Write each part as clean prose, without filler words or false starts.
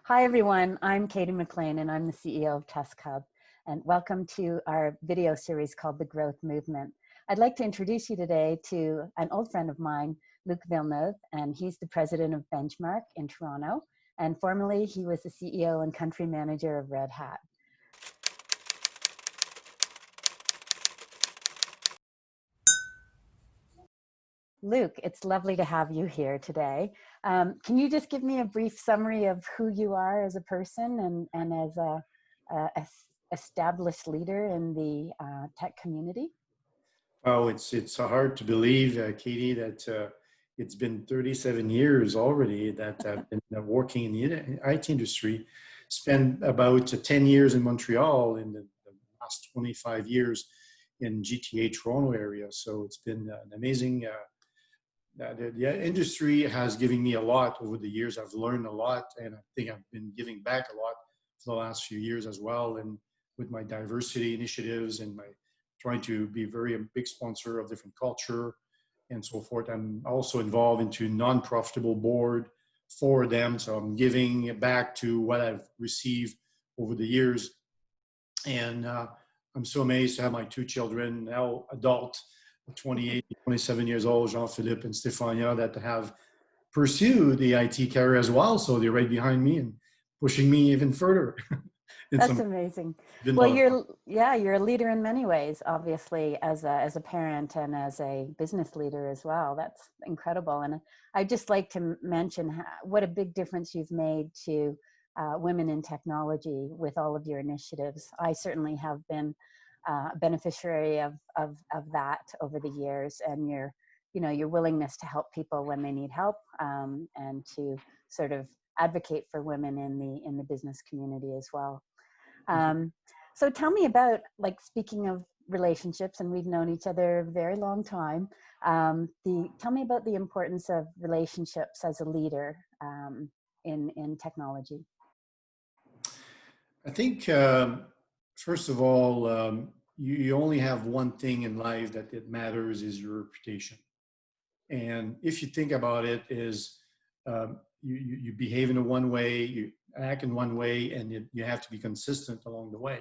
Hi, everyone. I'm Katie McLean, and I'm the CEO of Tusk Hub. And welcome to our video series called The Growth Movement. I'd like to introduce you today to an old friend of mine, Luc Villeneuve, and he's the president of Benchmark in Toronto. And formerly, he was the CEO and country manager of Red Hat. Luc, it's lovely to have you here today. Can you just give me a brief summary of who you are as a person and as a established leader in the tech community? Oh, it's hard to believe, Katie, that it's been 37 years already that I've been working in the IT industry. Spent about 10 years in Montreal, in the last 25 years in GTA Toronto area. So it's been an amazing. The industry has given me a lot over the years. I've learned a lot, and I think I've been giving back a lot for the last few years as well. And with my diversity initiatives and my trying to be very a big sponsor of different culture and so forth. I'm also involved into non-profitable board for them. So I'm giving back to what I've received over the years. And I'm so amazed to have my two children, now adult, 28, 27 years old, Jean-Philippe and Stefania, that have pursued the IT career as well. So they're right behind me and pushing me even further. in That's some, amazing. been a Well, lot of fun. you're a leader in many ways, obviously, as a parent and as a business leader as well. That's incredible. And I'd just like to mention what a big difference you've made to women in technology with all of your initiatives. I certainly have been a beneficiary of that over the years, and your willingness to help people when they need help, and to sort of advocate for women in the business community as well. Thank you. So tell me about, like, speaking of relationships, and we've known each other a very long time. Tell me about the importance of relationships as a leader in technology. I think, first of all, you only have one thing in life that it matters is your reputation. And if you think about it, is you behave in a one way, you act in one way, and you have to be consistent along the way.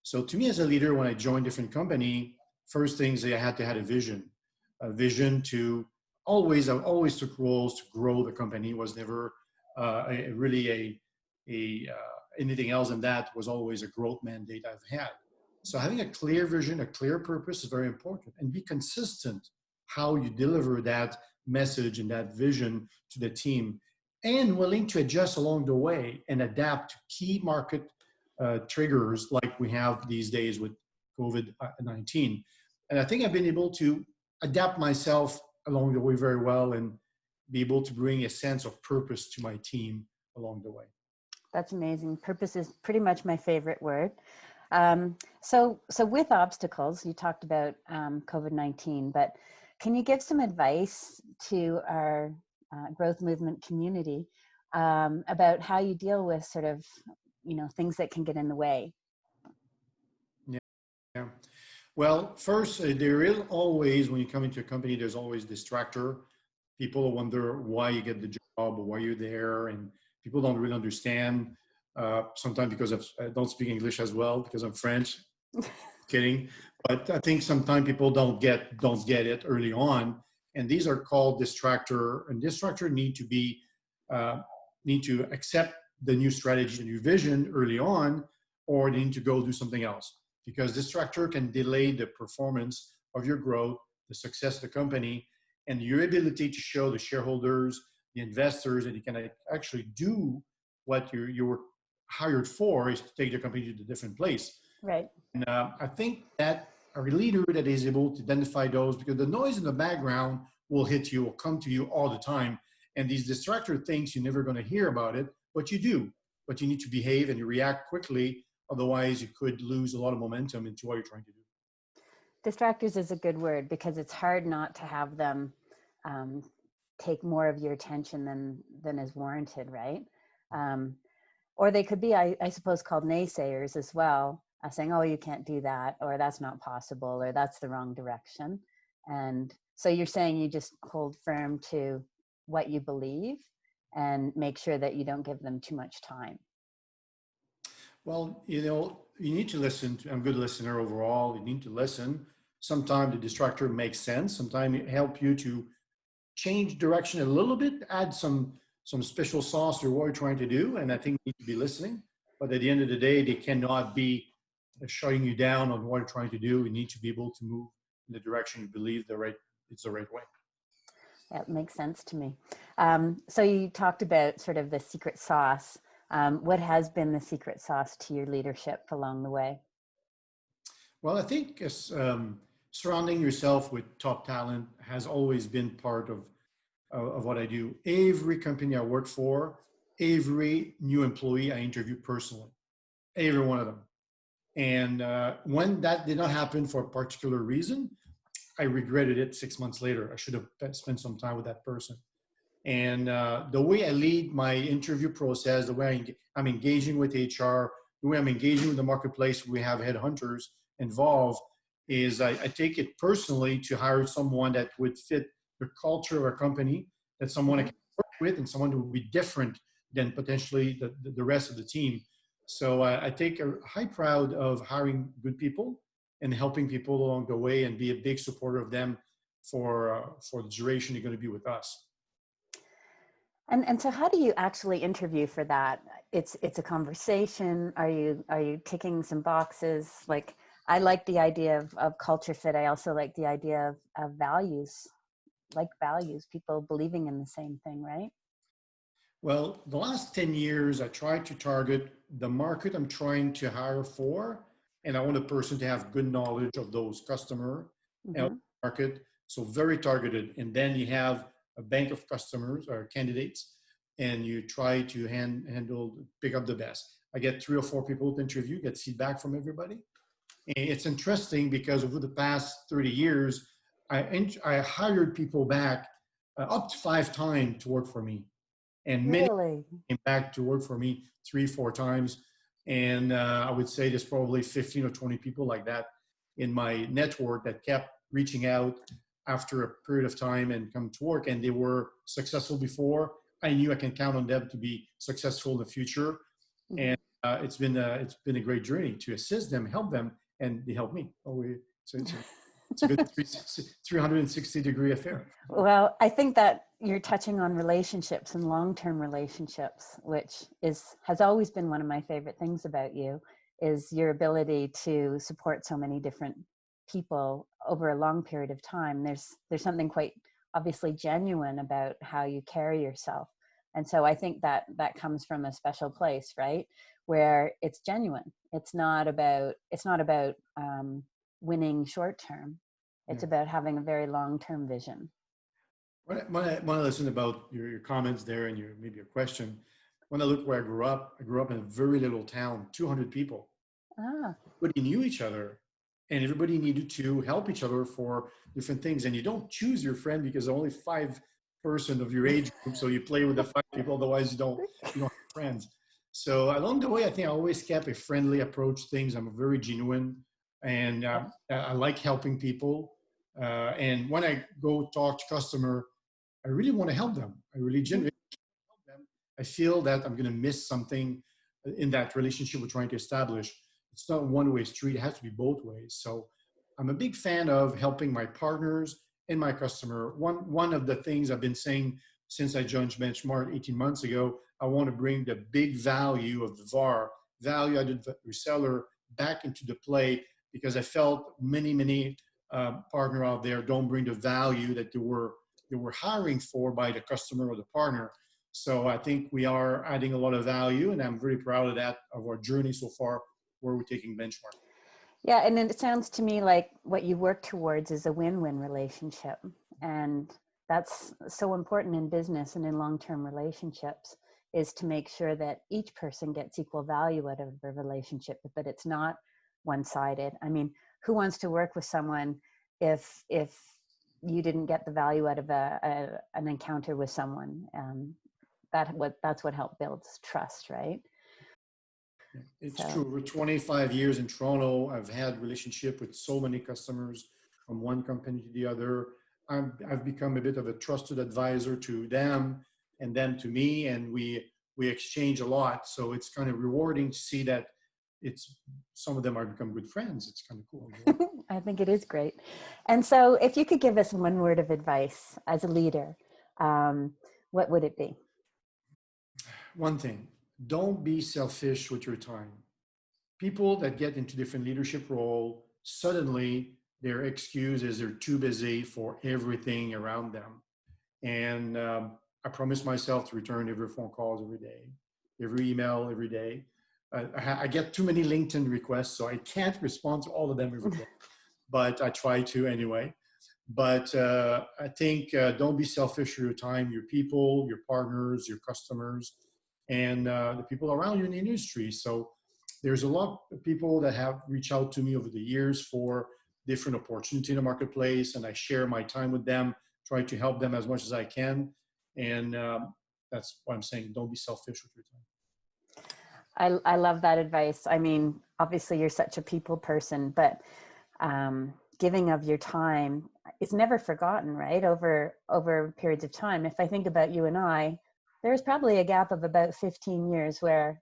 So to me as a leader, when I joined different company, first things I had to have a vision to I always took roles to grow the company. Was never really anything else than that. Was always a growth mandate I've had. So having a clear vision, a clear purpose is very important, and be consistent how you deliver that message and that vision to the team, and willing to adjust along the way and adapt to key market triggers like we have these days with COVID-19. And I think I've been able to adapt myself along the way very well and be able to bring a sense of purpose to my team along the way. That's amazing. Purpose is pretty much my favorite word. So with obstacles, you talked about COVID-19, but can you give some advice to our growth movement community about how you deal with sort of, things that can get in the way? Yeah. Yeah. Well, first, there is always, when you come into a company, there's always distractor. People wonder why you get the job or why you're there, and people don't really understand. Sometimes because I don't speak English as well because I'm French. Kidding, but I think sometimes people don't get it early on, and these are called distractor. And distractor uh, need to accept the new strategy, the new vision early on, or they need to go do something else, because distractor can delay the performance of your growth, the success of the company, and your ability to show the shareholders, the investors, that you can actually do what you were hired for, is to take the company to a different place. Right. And I think that a leader that is able to identify those, because the noise in the background will hit you, will come to you all the time. And these distractor things, you're never going to hear about it, but you do. But you need to behave and you react quickly. Otherwise, you could lose a lot of momentum into what you're trying to do. Distractors is a good word because it's hard not to have them um, take more of your attention than is warranted, right? Um, or they could be, I suppose, called naysayers as well, saying, oh, you can't do that, or that's not possible, or that's the wrong direction. And so you're saying you just hold firm to what you believe and make sure that you don't give them too much time? Well, you need to listen. I'm a good listener overall. You need to listen. Sometimes the distractor makes sense. Sometimes it help you to change direction a little bit, add some special sauce to what you're trying to do. And I think you need to be listening. But at the end of the day, they cannot be shutting you down on what you're trying to do. You need to be able to move in the direction you believe it's the right way. That makes sense to me. So you talked about sort of the secret sauce. What has been the secret sauce to your leadership along the way? Well, I think surrounding yourself with top talent has always been part of what I do. Every company I work for, every new employee I interview personally, every one of them. And when that did not happen for a particular reason, I regretted it 6 months later. I should have spent some time with that person. And the way I lead my interview process, the way I'm engaging with HR, the way I'm engaging with the marketplace, we have headhunters involved, is I take it personally to hire someone that would fit the culture of our company, that someone I can work with, and someone who would be different than potentially the rest of the team. So I take a high pride of hiring good people and helping people along the way and be a big supporter of them for the duration they're going to be with us. And so how do you actually interview for that? It's a conversation. Are you ticking some boxes? Like, I like the idea of culture fit. I also like the idea of values, like values, people believing in the same thing, right? Well, the last 10 years, I tried to target the market I'm trying to hire for, and I want a person to have good knowledge of those customer and Mm-hmm. market. So very targeted. And then you have a bank of customers or candidates, and you try to pick up the best. I get 3 or 4 people to interview, get feedback from everybody. And it's interesting because over the past 30 years, I hired people back up to 5 times to work for me. And many Really? came back to work for me 3, 4 times. And I would say there's probably 15 or 20 people like that in my network that kept reaching out after a period of time and come to work. And they were successful before. I knew I can count on them to be successful in the future. Mm-hmm. And it's been a great journey to assist them, help them, and they help me. So it's a good 360-degree affair. Well, I think that you're touching on relationships and long-term relationships, which has always been one of my favorite things about you, is your ability to support so many different people over a long period of time. There's something quite obviously genuine about how you carry yourself. And so I think that comes from a special place, right? Where it's genuine. It's not about winning short term. It's Yeah. about having a very long-term vision. When I listen about your comments there and maybe your question, when I look where I grew up in a very little town, 200 people. Ah, Everybody knew each other and everybody needed to help each other for different things. And you don't choose your friend because only 5% of your age group. So you play with the 5 people, otherwise you don't have friends. So along the way, I think I always kept a friendly approach to things. I'm very genuine and yeah. I like helping people. And when I go talk to customer, I really want to help them. I really Mhm. genuinely help them. I feel that I'm going to miss something in that relationship we're trying to establish. It's not a one-way street. It has to be both ways. So I'm a big fan of helping my partners and my customer. One of the things I've been saying since I joined Benchmark 18 months ago, I want to bring the big value of the VAR, value-added reseller, back into the play because I felt many partner out there don't bring the value that they were hiring for by the customer or the partner. So I think we are adding a lot of value, and I'm very proud of that, of our journey so far, where we're taking Benchmark. Yeah, and it sounds to me like what you work towards is a win-win relationship. And that's so important in business and in long-term relationships, is to make sure that each person gets equal value out of the relationship, but that it's not one-sided. I mean, who wants to work with someone if you didn't get the value out of an encounter with someone? That's what helped builds trust, right? It's So true. Over 25 years in Toronto, I've had relationship with so many customers from one company to the other. I've become a bit of a trusted advisor to them. and them to me, and we exchange a lot. So it's kind of rewarding to see that it's some of them are become good friends. It's kind of cool. I think it is great. And so if you could give us one word of advice as a leader, what would it be? One thing, don't be selfish with your time. People that get into different leadership role, suddenly their excuse is they're too busy for everything around them. And I promise myself to return every phone calls every day, every email every day. I get too many LinkedIn requests, so I can't respond to all of them every day, but I try to anyway. But I think don't be selfish for your time, your people, your partners, your customers, and the people around you in the industry. So there's a lot of people that have reached out to me over the years for different opportunity in the marketplace, and I share my time with them, try to help them as much as I can. And that's what I'm saying. Don't be selfish with your time. I love that advice. I mean, obviously you're such a people person, but giving of your time is never forgotten, right? Over periods of time. If I think about you and I, there's probably a gap of about 15 years where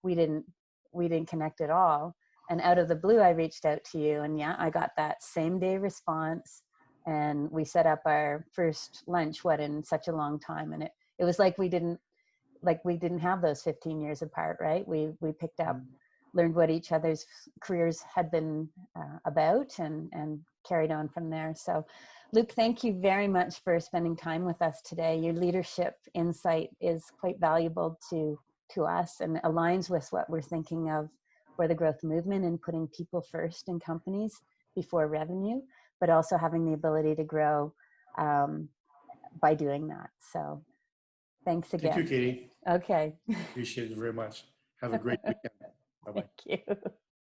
we didn't connect at all. And out of the blue, I reached out to you, and yeah, I got that same day response, and we set up our first lunch, in such a long time, and it was like we didn't have those 15 years apart, right? We picked up, learned what each other's careers had been about, and carried on from there. So Luc, thank you very much for spending time with us today. Your leadership insight is quite valuable to us and aligns with what we're thinking of for the growth movement, and putting people first in companies before revenue, but also having the ability to grow by doing that. So thanks Thank you, again. Katie. Okay. Appreciate it very much. Have a great weekend. Bye bye. Thank you.